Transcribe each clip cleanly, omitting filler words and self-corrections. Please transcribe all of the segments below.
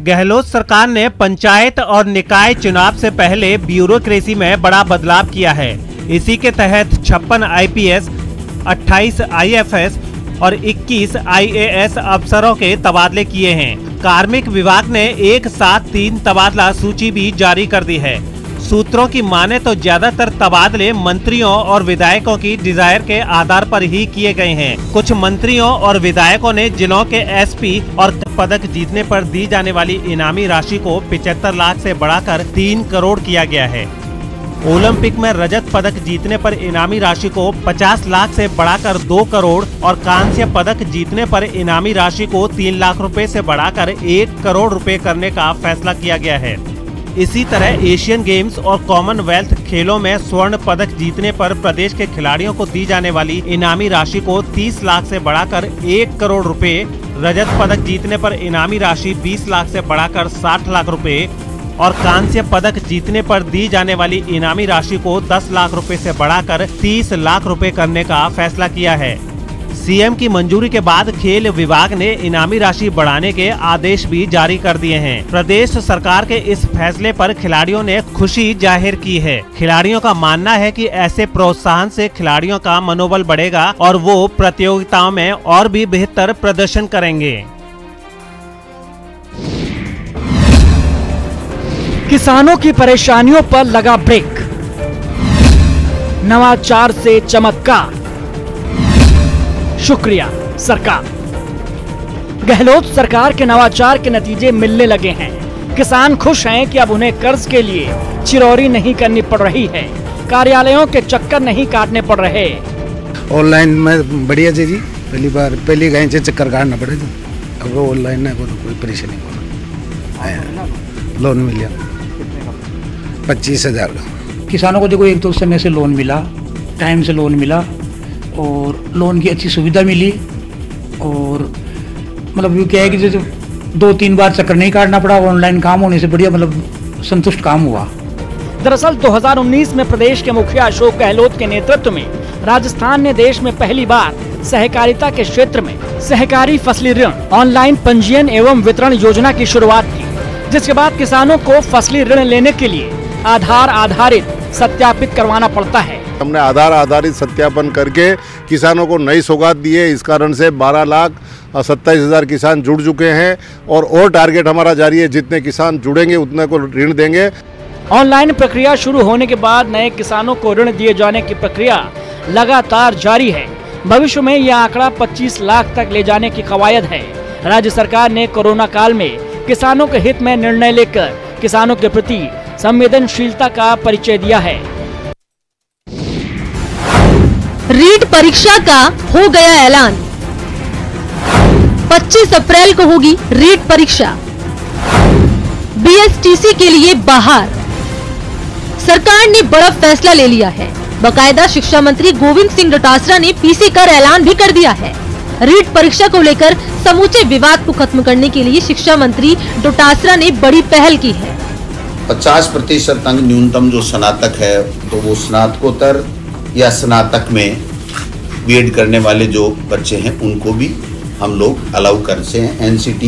गहलोत सरकार ने पंचायत और निकाय चुनाव से पहले ब्यूरोक्रेसी में बड़ा बदलाव किया है। इसी के तहत 56 IPS, 28 IFS और 21 IAS अफसरों के तबादले किए हैं। कार्मिक विभाग ने एक साथ 3 तबादला सूची भी जारी कर दी है। सूत्रों की माने तो ज्यादातर तबादले मंत्रियों और विधायकों की डिजायर के आधार पर ही किए गए हैं। कुछ मंत्रियों और विधायकों ने जिलों के SP और पदक जीतने पर दी जाने वाली इनामी राशि को 75 लाख से बढ़ाकर 3 करोड़ किया गया है। ओलंपिक में रजत पदक जीतने पर इनामी राशि को 50 लाख से बढ़ाकर 2 करोड़ और कांस्य पदक जीतने पर इनामी राशि को 3 लाख रुपए से बढ़ाकर 1 करोड़ रुपए करने का फैसला किया गया है। इसी तरह एशियन गेम्स और कॉमनवेल्थ खेलों में स्वर्ण पदक जीतने पर प्रदेश के खिलाड़ियों को दी जाने वाली इनामी राशि को 30 लाख से बढ़ाकर 1 करोड़ रुपए, रजत पदक जीतने पर इनामी राशि 20 लाख से बढ़ाकर 60 लाख रुपए और कांस्य पदक जीतने पर दी जाने वाली इनामी राशि को 10 लाख रुपए से बढ़ाकर 30 लाख रुपए करने का फैसला किया है। CM की मंजूरी के बाद खेल विभाग ने इनामी राशि बढ़ाने के आदेश भी जारी कर दिए हैं। प्रदेश सरकार के इस फैसले पर खिलाड़ियों ने खुशी जाहिर की है। खिलाड़ियों का मानना है कि ऐसे प्रोत्साहन से खिलाड़ियों का मनोबल बढ़ेगा और वो प्रतियोगिताओं में और भी बेहतर प्रदर्शन करेंगे। किसानों की परेशानियों पर लगा ब्रेक, नवाचार से चमत्कार। शुक्रिया सरकार। गहलोत सरकार के नवाचार के नतीजे मिलने लगे हैं। किसान खुश हैं कि अब उन्हें कर्ज के लिए चिरौरी नहीं करनी पड़ रही है, कार्यालयों के चक्कर नहीं काटने पड़ रहे। ऑनलाइन में बढ़िया जी, पहली गए चक्कर काटना पड़े थे, अब ऑनलाइन है कोई परेशानी नहीं। लोन मिल गया 25,000 का। किसानों को देखो, एक तो समय से लोन मिला, टाइम से लोन मिला और लोन की अच्छी सुविधा मिली और मतलब ये क्या है कि जैसे 2-3 बार चक्कर नहीं काटना पड़ा, ऑनलाइन काम होने से बढ़िया मतलब संतुष्ट काम हुआ। दरअसल 2019 में प्रदेश के मुखिया अशोक गहलोत के नेतृत्व में राजस्थान ने देश में पहली बार सहकारिता के क्षेत्र में सहकारी फसली ऋण ऑनलाइन पंजीयन एवं वितरण योजना की शुरुआत की, जिसके बाद किसानों को फसली ऋण लेने के लिए आधार आधारित सत्यापित करवाना पड़ता है। हमने आधार आधारित सत्यापन करके किसानों को नई सौगात दी है। इस कारण से 12,27,000 किसान जुड़ चुके हैं और टारगेट हमारा जारी है, जितने किसान जुड़ेंगे उतने को ऋण देंगे। ऑनलाइन प्रक्रिया शुरू होने के बाद नए किसानों को ऋण दिए जाने की प्रक्रिया लगातार जारी है। भविष्य में यह आंकड़ा 25 लाख तक ले जाने की कवायद है। राज्य सरकार ने कोरोना काल में किसानों के हित में निर्णय लेकर किसानों के प्रति संवेदनशीलता का परिचय दिया है। रीट परीक्षा का हो गया ऐलान। 25 अप्रैल को होगी रीट परीक्षा। BSTC के लिए बाहर। सरकार ने बड़ा फैसला ले लिया है। बाकायदा शिक्षा मंत्री गोविंद सिंह डोटासरा ने PC कर ऐलान भी कर दिया है। रीट परीक्षा को लेकर समूचे विवाद को खत्म करने के लिए शिक्षा मंत्री डोटासरा ने बड़ी पहल की है। 50% अंक न्यूनतम जो स्नातक है, तो वो स्नातकोत्तर या स्नातक में बीएड करने वाले जो बच्चे हैं उनको भी हम लोग अलाउ कर से हैं। NCT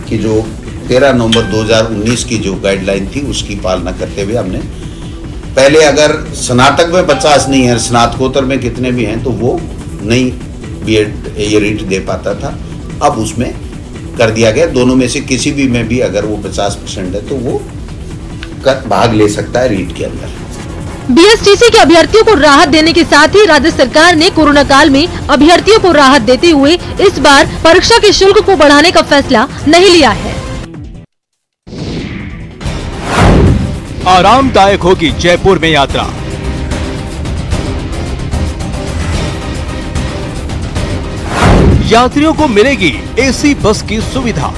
की जो 13 नवंबर 2019 की जो गाइडलाइन थी उसकी पालना करते हुए हमने पहले अगर स्नातक में 50 नहीं है, स्नातकोत्तर में कितने भी हैं, तो वो नहीं बीएड ये रीट दे पाता था। अब उसमें कर दिया गया, दोनों में से किसी भी में भी अगर वो 50% है तो वो भाग ले सकता है रीट के अंदर। BSTC के अभ्यर्थियों को राहत देने के साथ ही राज्य सरकार ने कोरोना काल में अभ्यर्थियों को राहत देते हुए इस बार परीक्षा के शुल्क को बढ़ाने का फैसला नहीं लिया है। आरामदायक होगी जयपुर में यात्रा। यात्रियों को मिलेगी AC बस की सुविधा।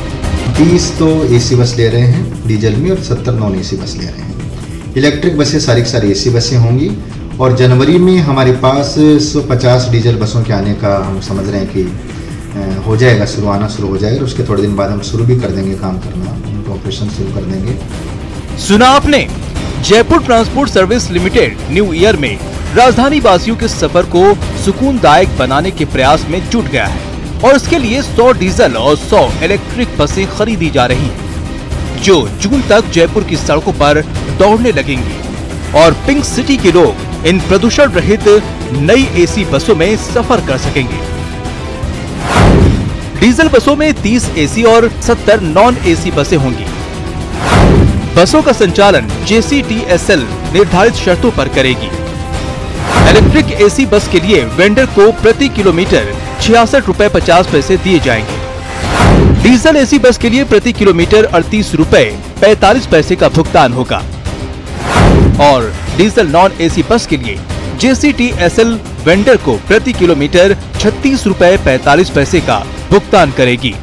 30 तो AC बस ले रहे हैं डीजल में और 70 नॉन AC बस ले रहे हैं। इलेक्ट्रिक बसें सारी AC बसें होंगी और जनवरी में हमारे पास 150 डीजल बसों के आने का हम समझ रहे हैं कि हो जाएगा, आना शुरू हो जाएगा। उसके थोड़े दिन बाद हम शुरू भी कर देंगे काम करना, उनका ऑपरेशन शुरू कर देंगे। सुना आपने, Jaipur transport service limited new year में राजधानी वासियों के सफर को सुकूनदायक बनाने के प्रयास में जुट गया है और इसके लिए 100 डीजल और 100 इलेक्ट्रिक बसें खरीदी जा रही हैं। जो जून तक जयपुर की सड़कों पर दौड़ने लगेंगी और पिंक सिटी के लोग इन प्रदूषण रहित नई एसी बसों में सफर कर सकेंगे। डीजल बसों में 30 एसी और 70 नॉन एसी बसें होंगी। बसों का संचालन JCTSL निर्धारित शर्तों पर करेगी। इलेक्ट्रिक एसी बस के लिए वेंडर को प्रति किलोमीटर 66 रुपए 50 पैसे दिए जाएंगे। डीजल एसी बस के लिए प्रति किलोमीटर 38 रुपए 45 पैसे का भुगतान होगा और डीजल नॉन एसी बस के लिए JCTSL वेंडर को प्रति किलोमीटर 36 रुपए 45 पैसे का भुगतान करेगी।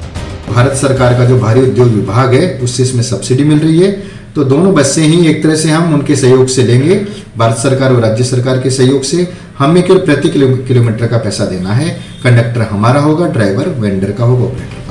भारत सरकार का जो भारी उद्योग विभाग है उससे इसमें सब्सिडी मिल रही है, तो दोनों बसें ही एक तरह से हम उनके सहयोग से लेंगे, भारत सरकार और राज्य सरकार के सहयोग से। हमें केवल प्रति किलोमीटर का पैसा देना है। कंडक्टर हमारा होगा, ड्राइवर वेंडर का होगा, ऑपरेटर का होगा।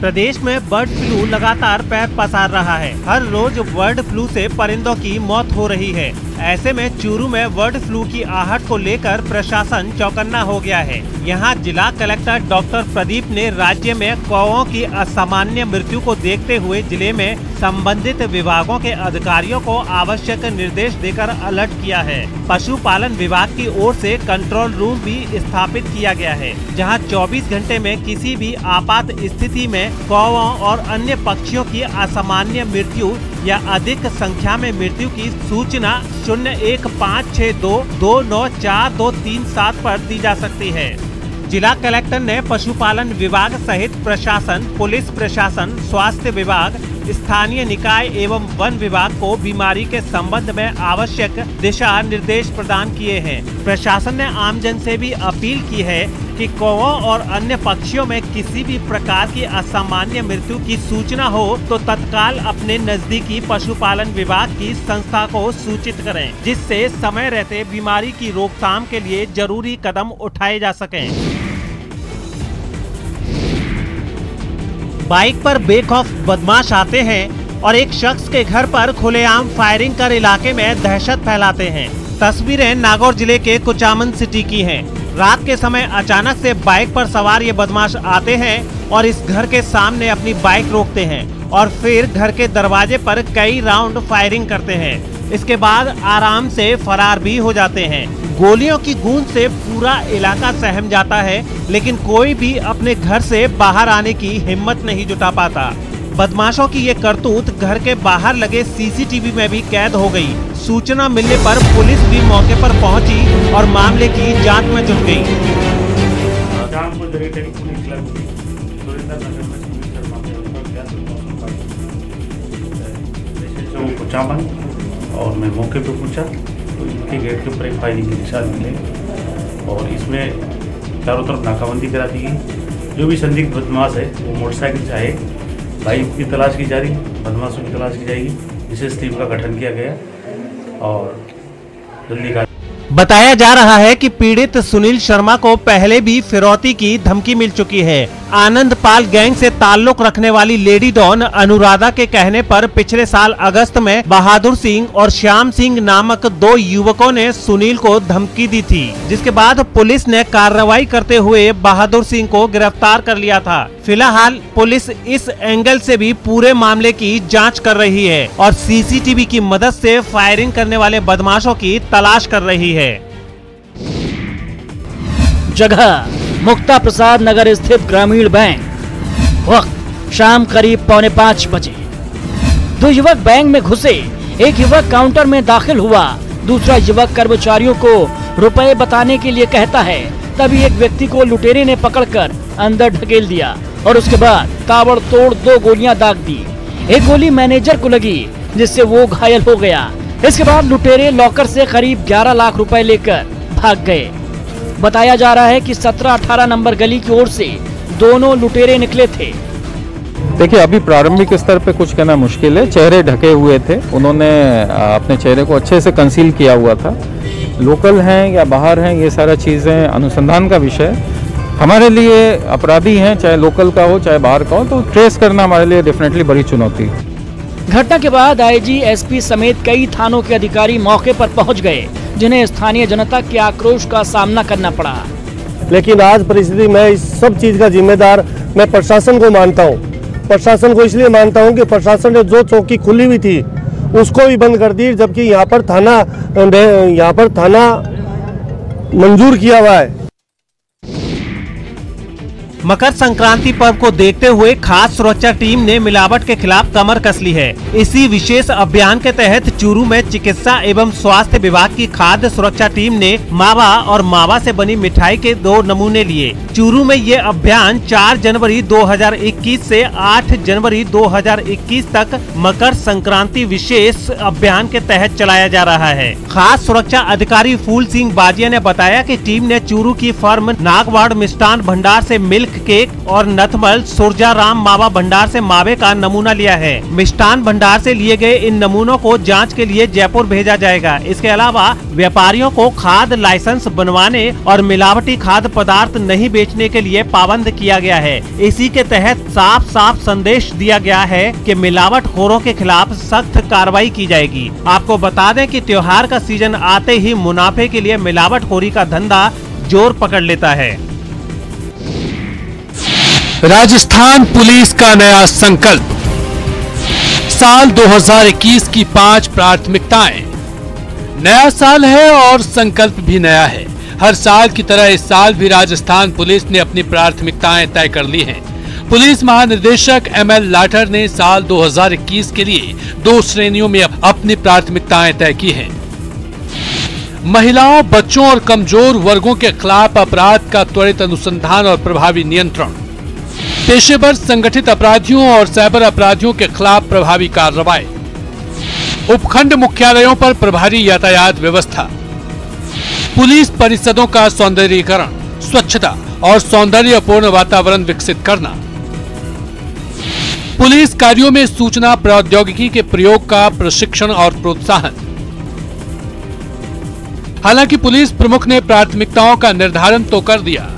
प्रदेश में बर्ड फ्लू लगातार पैर पसार रहा है। हर रोज बर्ड फ्लू से परिंदों की मौत हो रही है। ऐसे में चूरू में बर्ड फ्लू की आहट को लेकर प्रशासन चौकन्ना हो गया है। यहां जिला कलेक्टर डॉक्टर प्रदीप ने राज्य में कौओं की असामान्य मृत्यु को देखते हुए जिले में संबंधित विभागों के अधिकारियों को आवश्यक निर्देश देकर अलर्ट किया है। पशुपालन विभाग की ओर से कंट्रोल रूम भी स्थापित किया गया है, जहां 24 घंटे में किसी भी आपात स्थिति में कौओं और अन्य पक्षियों की असामान्य मृत्यु या अधिक संख्या में मृत्यु की सूचना 015622944237 पर दी जा सकती है। जिला कलेक्टर ने पशुपालन विभाग सहित प्रशासन, पुलिस प्रशासन, स्वास्थ्य विभाग, स्थानीय निकाय एवं वन विभाग को बीमारी के संबंध में आवश्यक दिशा निर्देश प्रदान किए हैं। प्रशासन ने आमजन से भी अपील की है कि कौओं और अन्य पक्षियों में किसी भी प्रकार की असामान्य मृत्यु की सूचना हो तो तत्काल अपने नजदीकी पशुपालन विभाग की संस्था को सूचित करें, जिससे समय रहते बीमारी की रोकथाम के लिए जरूरी कदम उठाए जा सकें। बाइक पर बेखौफ बदमाश आते हैं और एक शख्स के घर पर खुलेआम फायरिंग कर इलाके में दहशत फैलाते हैं। तस्वीरें नागौर जिले के कुचामन सिटी की हैं। रात के समय अचानक से बाइक पर सवार ये बदमाश आते हैं और इस घर के सामने अपनी बाइक रोकते हैं और फिर घर के दरवाजे पर कई राउंड फायरिंग करते हैं। इसके बाद आराम से फरार भी हो जाते हैं। गोलियों की गूंज से पूरा इलाका सहम जाता है, लेकिन कोई भी अपने घर से बाहर आने की हिम्मत नहीं जुटा पाता। बदमाशों की ये करतूत घर के बाहर लगे CCTV में भी कैद हो गई। सूचना मिलने पर पुलिस भी मौके पर पहुंची और मामले की जांच में जुट गई। और मैं मौके पर पहुंचा तो इनके गेट के ऊपर एक फायरिंग के निशान मिले और इसमें चारों तरफ नाकाबंदी करा दी गई। जो भी संदिग्ध बदमाश है वो मोटरसाइकिल चाहे बाइक की तलाश की जा रही, बदमाशों की तलाश की जाएगी। विशेष टीम का गठन किया गया और जल्दी का बताया जा रहा है कि पीड़ित सुनील शर्मा को पहले भी फिरौती की धमकी मिल चुकी है। आनंद पाल गैंग से ताल्लुक रखने वाली लेडी डॉन अनुराधा के कहने पर पिछले साल अगस्त में बहादुर सिंह और श्याम सिंह नामक 2 युवकों ने सुनील को धमकी दी थी, जिसके बाद पुलिस ने कार्रवाई करते हुए बहादुर सिंह को गिरफ्तार कर लिया था। फिलहाल पुलिस इस एंगल से भी पूरे मामले की जांच कर रही है और CCTV की मदद से फायरिंग करने वाले बदमाशों की तलाश कर रही है। जगह मुक्ता प्रसाद नगर स्थित ग्रामीण बैंक। वक्त शाम करीब 4:45 बजे। 2 युवक बैंक में घुसे। एक युवक काउंटर में दाखिल हुआ, दूसरा युवक कर्मचारियों को रुपए बताने के लिए कहता है। तभी एक व्यक्ति को लुटेरे ने पकड़कर अंदर ढकेल दिया और उसके बाद ताबड़तोड़ 2 गोलियां दाग दी। एक गोली मैनेजर को लगी, जिससे वो घायल हो गया। इसके बाद लुटेरे लॉकर से करीब 11 लाख रुपए लेकर भाग गए। बताया जा रहा है कि 17-18 नंबर गली की ओर से दोनों लुटेरे निकले थे। देखिए, अभी प्रारंभिक स्तर पे कुछ कहना मुश्किल है। चेहरे ढके हुए थे, उन्होंने अपने चेहरे को अच्छे से कंसील किया हुआ था। लोकल हैं या बाहर हैं, ये सारा चीज़ें अनुसंधान का विषय है। हमारे लिए अपराधी हैं, चाहे लोकल का हो चाहे बाहर का हो, तो ट्रेस करना हमारे लिए डेफिनेटली बड़ी चुनौती है। घटना के बाद IG, SP समेत कई थानों के अधिकारी मौके पर पहुंच गए, जिन्हें स्थानीय जनता के आक्रोश का सामना करना पड़ा। लेकिन आज परिस्थिति में इस सब चीज़ का जिम्मेदार मैं प्रशासन को मानता हूँ। प्रशासन को इसलिए मानता हूँ कि प्रशासन ने जो चौकी खुली हुई थी उसको भी बंद कर दी, जबकि यहाँ पर थाना मंजूर किया हुआ है। मकर संक्रांति पर्व को देखते हुए खास सुरक्षा टीम ने मिलावट के खिलाफ कमर कस ली है। इसी विशेष अभियान के तहत चूरू में चिकित्सा एवं स्वास्थ्य विभाग की खाद्य सुरक्षा टीम ने मावा और मावा से बनी मिठाई के 2 नमूने लिए। चूरू में ये अभियान 4 जनवरी 2021 से 8 जनवरी 2021 तक मकर संक्रांति विशेष अभियान के तहत चलाया जा रहा है। खास सुरक्षा अधिकारी फूल सिंह बाजिया ने बताया कि टीम ने चूरू की फर्म नागवाड़ मिष्ठान भंडार से मिल्क केक और नथमल सुरजाराम मावा भंडार से मावे का नमूना लिया है। मिष्ठान भंडार से लिए गए इन नमूनों को जांच के लिए जयपुर भेजा जाएगा। इसके अलावा व्यापारियों को खाद्य लाइसेंस बनवाने और मिलावटी खाद्य पदार्थ नहीं बेचने के लिए पाबंद किया गया है। इसी के तहत साफ साफ संदेश दिया गया है कि मिलावटखोरों के खिलाफ सख्त कार्रवाई की जाएगी। आपको बता दें कि त्योहार का सीजन आते ही मुनाफे के लिए मिलावटखोरी का धंधा जोर पकड़ लेता है। राजस्थान पुलिस का नया संकल्प, साल 2021 की 5 प्राथमिकताएं। नया साल है और संकल्प भी नया है। हर साल की तरह इस साल भी राजस्थान पुलिस ने अपनी प्राथमिकताएं तय कर ली हैं। पुलिस महानिदेशक ML लाठर ने साल 2021 के लिए 2 श्रेणियों में अपनी प्राथमिकताएं तय की हैं। महिलाओं, बच्चों और कमजोर वर्गों के खिलाफ अपराध का त्वरित अनुसंधान और प्रभावी नियंत्रण, पेशेवर संगठित अपराधियों और साइबर अपराधियों के खिलाफ प्रभावी कार्रवाई, उपखंड मुख्यालयों पर प्रभारी यातायात व्यवस्था, पुलिस परिषदों का सौंदर्यीकरण, स्वच्छता और सौंदर्यपूर्ण वातावरण विकसित करना, पुलिस कार्यों में सूचना प्रौद्योगिकी के प्रयोग का प्रशिक्षण और प्रोत्साहन। हालांकि पुलिस प्रमुख ने प्राथमिकताओं का निर्धारण तो कर दिया,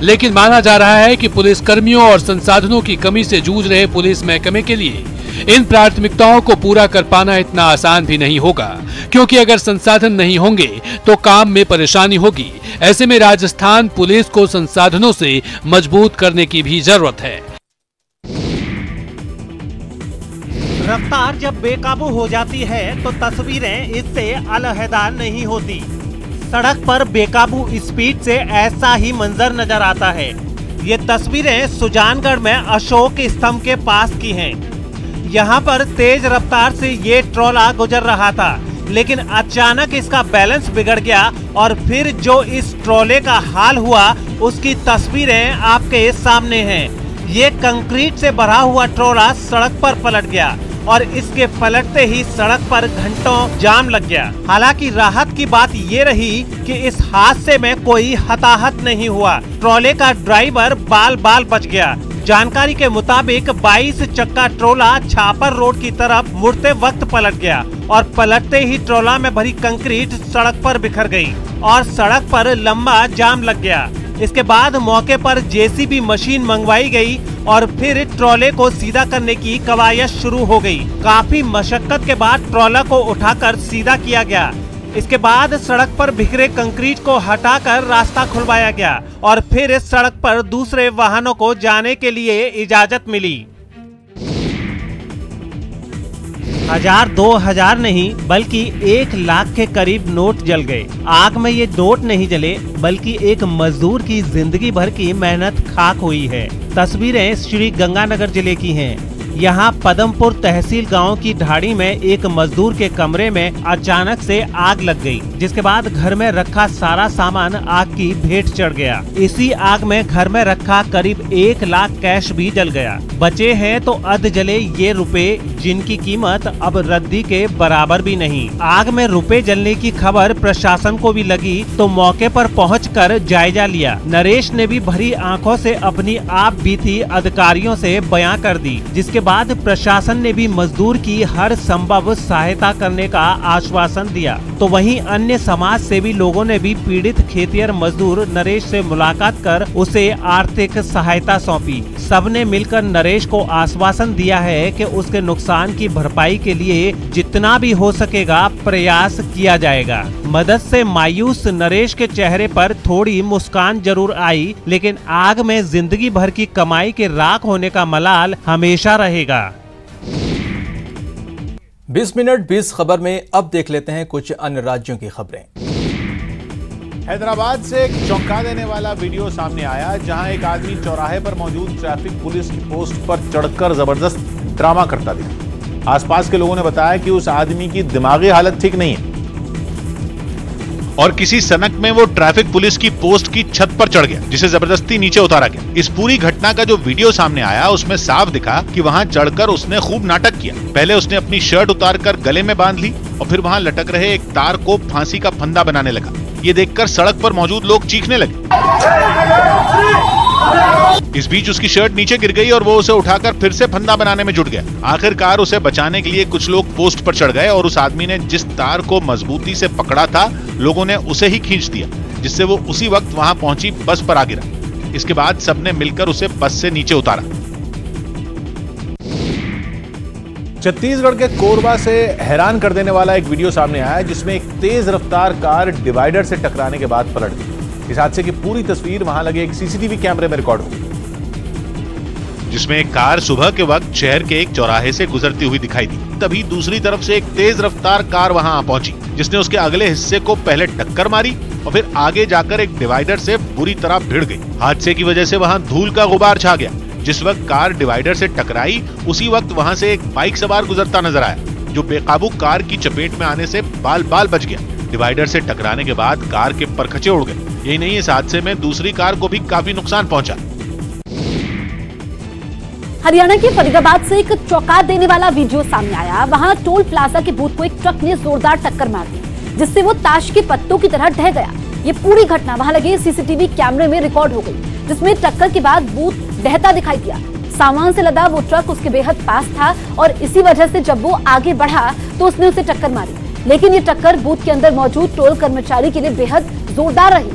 लेकिन माना जा रहा है कि पुलिस कर्मियों और संसाधनों की कमी से जूझ रहे पुलिस महकमे के लिए इन प्राथमिकताओं को पूरा कर पाना इतना आसान भी नहीं होगा, क्योंकि अगर संसाधन नहीं होंगे तो काम में परेशानी होगी। ऐसे में राजस्थान पुलिस को संसाधनों से मजबूत करने की भी जरूरत है। रफ्तार जब बेकाबू हो जाती है तो तस्वीरें इससे अलहदा नहीं होती। सड़क पर बेकाबू स्पीड से ऐसा ही मंजर नजर आता है। ये तस्वीरें सुजानगढ़ में अशोक स्तंभ के पास की हैं। यहाँ पर तेज रफ्तार से ये ट्रोला गुजर रहा था, लेकिन अचानक इसका बैलेंस बिगड़ गया और फिर जो इस ट्रोले का हाल हुआ उसकी तस्वीरें आपके सामने हैं। ये कंक्रीट से भरा हुआ ट्रोला सड़क पर पलट गया और इसके पलटते ही सड़क पर घंटों जाम लग गया। हालांकि राहत की बात ये रही कि इस हादसे में कोई हताहत नहीं हुआ। ट्रोले का ड्राइवर बाल बाल बच गया। जानकारी के मुताबिक 22 चक्का ट्रोला छापर रोड की तरफ मुड़ते वक्त पलट गया और पलटते ही ट्रोला में भरी कंक्रीट सड़क पर बिखर गई और सड़क पर लंबा जाम लग गया। इसके बाद मौके पर जेसीबी मशीन मंगवाई गई और फिर ट्रोले को सीधा करने की कवायद शुरू हो गई। काफी मशक्कत के बाद ट्रोला को उठाकर सीधा किया गया। इसके बाद सड़क पर बिखरे कंक्रीट को हटाकर रास्ता खुलवाया गया और फिर सड़क पर दूसरे वाहनों को जाने के लिए इजाजत मिली। 1000 2000 नहीं बल्कि 1 लाख के करीब नोट जल गए। आग में ये नोट नहीं जले बल्कि एक मजदूर की जिंदगी भर की मेहनत खाक हुई है। तस्वीरें श्री गंगानगर जिले की हैं। यहाँ पदमपुर तहसील गांव की ढाड़ी में एक मजदूर के कमरे में अचानक से आग लग गई, जिसके बाद घर में रखा सारा सामान आग की भेंट चढ़ गया। इसी आग में घर में रखा करीब 1 लाख कैश भी जल गया। बचे हैं तो अध जले ये रुपए जिनकी कीमत अब रद्दी के बराबर भी नहीं। आग में रुपए जलने की खबर प्रशासन को भी लगी तो मौके पर पहुंचकर जायजा लिया। नरेश ने भी भरी आंखों से अपनी आप बीती अधिकारियों से बयां कर दी, जिसके बाद प्रशासन ने भी मजदूर की हर संभव सहायता करने का आश्वासन दिया। तो वहीं अन्य समाज सेवी लोगों ने भी पीड़ित खेतिहर मजदूर नरेश से मुलाकात कर उसे आर्थिक सहायता सौंपी। सबने मिलकर नरेश को आश्वासन दिया है कि उसके नुकसान की भरपाई के लिए जितना भी हो सकेगा प्रयास किया जाएगा। मदद से मायूस नरेश के चेहरे पर थोड़ी मुस्कान जरूर आई, लेकिन आग में जिंदगी भर की कमाई के राख होने का मलाल हमेशा रहेगा। 20 मिनट 20 खबर में अब देख लेते हैं कुछ अन्य राज्यों की खबरें। हैदराबाद से एक चौंका देने वाला वीडियो सामने आया, जहां एक आदमी चौराहे पर मौजूद ट्रैफिक पुलिस की पोस्ट पर चढ़कर जबरदस्त ड्रामा करता दिखा। आसपास के लोगों ने बताया कि उस आदमी की दिमागी हालत ठीक नहीं है और किसी सनक में वो ट्रैफिक पुलिस की पोस्ट की छत पर चढ़ गया, जिसे जबरदस्ती नीचे उतारा गया। इस पूरी घटना का जो वीडियो सामने आया उसमें साफ दिखा कि वहां चढ़कर उसने खूब नाटक किया। पहले उसने अपनी शर्ट उतारकर गले में बांध ली और फिर वहां लटक रहे एक तार को फांसी का फंदा बनाने लगा। ये देखकर सड़क पर मौजूद लोग चीखने लगे। इस बीच उसकी शर्ट नीचे गिर गई और वो उसे उठाकर फिर से फंदा बनाने में जुट गया। आखिरकार उसे बचाने के लिए कुछ लोग पोस्ट पर चढ़ गए और उस आदमी ने जिस तार को मजबूती से पकड़ा था, लोगों ने उसे ही खींच दिया, जिससे वो उसी वक्त वहां पहुंची बस पर आ गिरा। इसके बाद सबने मिलकर उसे बस से नीचे उतारा। छत्तीसगढ़ के कोरबा से हैरान कर देने वाला एक वीडियो सामने आया, जिसमें एक तेज रफ्तार कार डिवाइडर से टकराने के बाद पलट गई। इस हादसे की पूरी तस्वीर वहां लगे एक सीसीटीवी कैमरे में रिकॉर्ड हो गई, जिसमें एक कार सुबह के वक्त शहर के एक चौराहे से गुजरती हुई दिखाई दी। तभी दूसरी तरफ से एक तेज रफ्तार कार वहां पहुंची, जिसने उसके अगले हिस्से को पहले टक्कर मारी और फिर आगे जाकर एक डिवाइडर से बुरी तरह भिड़ गई। हादसे की वजह से वहां धूल का गुबार छा गया। जिस वक्त कार डिवाइडर से टकराई, उसी वक्त वहां से एक बाइक सवार गुजरता नजर आया, जो बेकाबू कार की चपेट में आने से बाल बाल बच गया। डिवाइडर से टकराने के बाद कार के परखचे उड़ गए। यही नहीं, इस हादसे में दूसरी कार को भी काफी नुकसान पहुंचा। हरियाणा के फरीदाबाद से एक चौंका देने वाला वीडियो सामने आया। वहां टोल प्लाजा के बूथ को एक ट्रक ने जोरदार टक्कर मार दी, जिससे वो ताश के पत्तों की तरह ढह गया। ये पूरी घटना वहां लगे सीसीटीवी कैमरे में रिकॉर्ड हो गई, जिसमें टक्कर के बाद बूथ ढहता दिखाई दिया। सामान से लदा वो ट्रक उसके बेहद पास था और इसी वजह से जब वो आगे बढ़ा तो उसने उसे टक्कर मारी। लेकिन ये टक्कर बूथ के अंदर मौजूद टोल कर्मचारी के लिए बेहद जोरदार रही।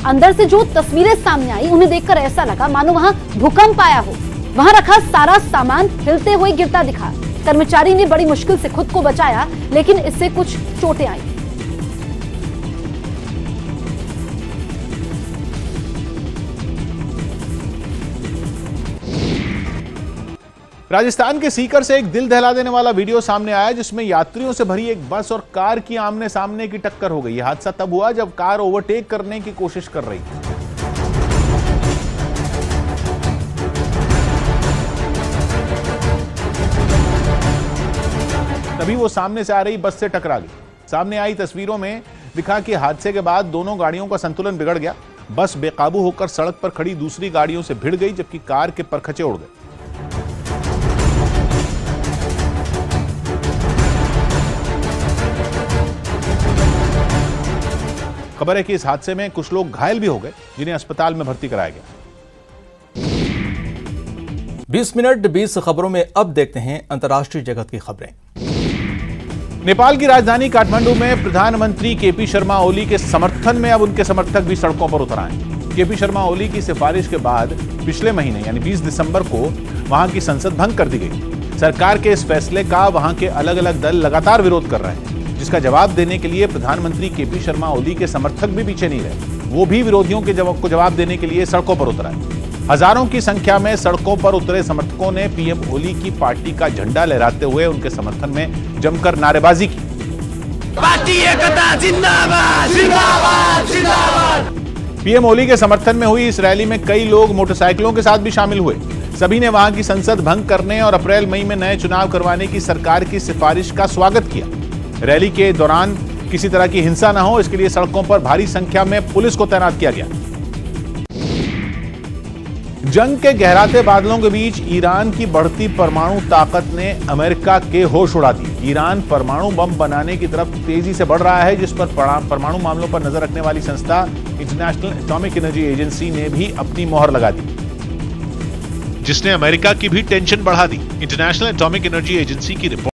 अंदर से जो तस्वीरें सामने आई, उन्हें देखकर ऐसा लगा मानो वहां भूकंप आया हो। वहां रखा सारा सामान हिलते हुए गिरता दिखा। कर्मचारी ने बड़ी मुश्किल से खुद को बचाया, लेकिन इससे कुछ चोटें आई। राजस्थान के सीकर से एक दिल दहला देने वाला वीडियो सामने आया, जिसमें यात्रियों से भरी एक बस और कार की आमने सामने की टक्कर हो गई। यह हादसा तब हुआ जब कार ओवरटेक करने की कोशिश कर रही थी। तभी वो सामने से आ रही बस से टकरा गई। सामने आई तस्वीरों में दिखा कि हादसे के बाद दोनों गाड़ियों का संतुलन बिगड़ गया। बस बेकाबू होकर सड़क पर खड़ी दूसरी गाड़ियों से भिड़ गई, जबकि कार के परखचे उड़ गए। खबर है कि इस हादसे में कुछ लोग घायल भी हो गए, जिन्हें अस्पताल में भर्ती कराया गया। 20 मिनट 20 खबरों में अब देखते हैं अंतर्राष्ट्रीय जगत की खबरें। नेपाल की राजधानी काठमांडू में प्रधानमंत्री केपी शर्मा ओली के समर्थन में अब उनके समर्थक भी सड़कों पर उतर आए। केपी शर्मा ओली की सिफारिश के बाद पिछले महीने यानी 20 दिसंबर को वहां की संसद भंग कर दी गई। सरकार के इस फैसले का वहां के अलग अलग दल लगातार विरोध कर रहे हैं, जिसका जवाब देने के लिए प्रधानमंत्री केपी शर्मा ओली के समर्थक भी पीछे नहीं रहे। वो भी विरोधियों के जवाब देने के लिए सड़कों पर उतर आए। हजारों की संख्या में सड़कों पर उतरे समर्थकों ने पीएम ओली की पार्टी का झंडा लहराते हुए उनके समर्थन में जमकर नारेबाजी की। पार्टी एकता जिंदाबाद, जिंदाबाद, जिंदाबाद। पीएम ओली के समर्थन में हुई इस रैली में कई लोग मोटरसाइकिलों के साथ भी शामिल हुए। सभी ने वहां की संसद भंग करने और अप्रैल मई में नए चुनाव करवाने की सरकार की सिफारिश का स्वागत किया। रैली के दौरान किसी तरह की हिंसा न हो, इसके लिए सड़कों पर भारी संख्या में पुलिस को तैनात किया गया। जंग के गहराते बादलों के बीच ईरान की बढ़ती परमाणु ताकत ने अमेरिका के होश उड़ा दिए। ईरान परमाणु बम बनाने की तरफ तेजी से बढ़ रहा है, जिस पर परमाणु मामलों पर नजर रखने वाली संस्था इंटरनेशनल एटॉमिक एनर्जी एजेंसी ने भी अपनी मोहर लगा दी, जिसने अमेरिका की भी टेंशन बढ़ा दी। इंटरनेशनल एटॉमिक एनर्जी एजेंसी की रिपोर्ट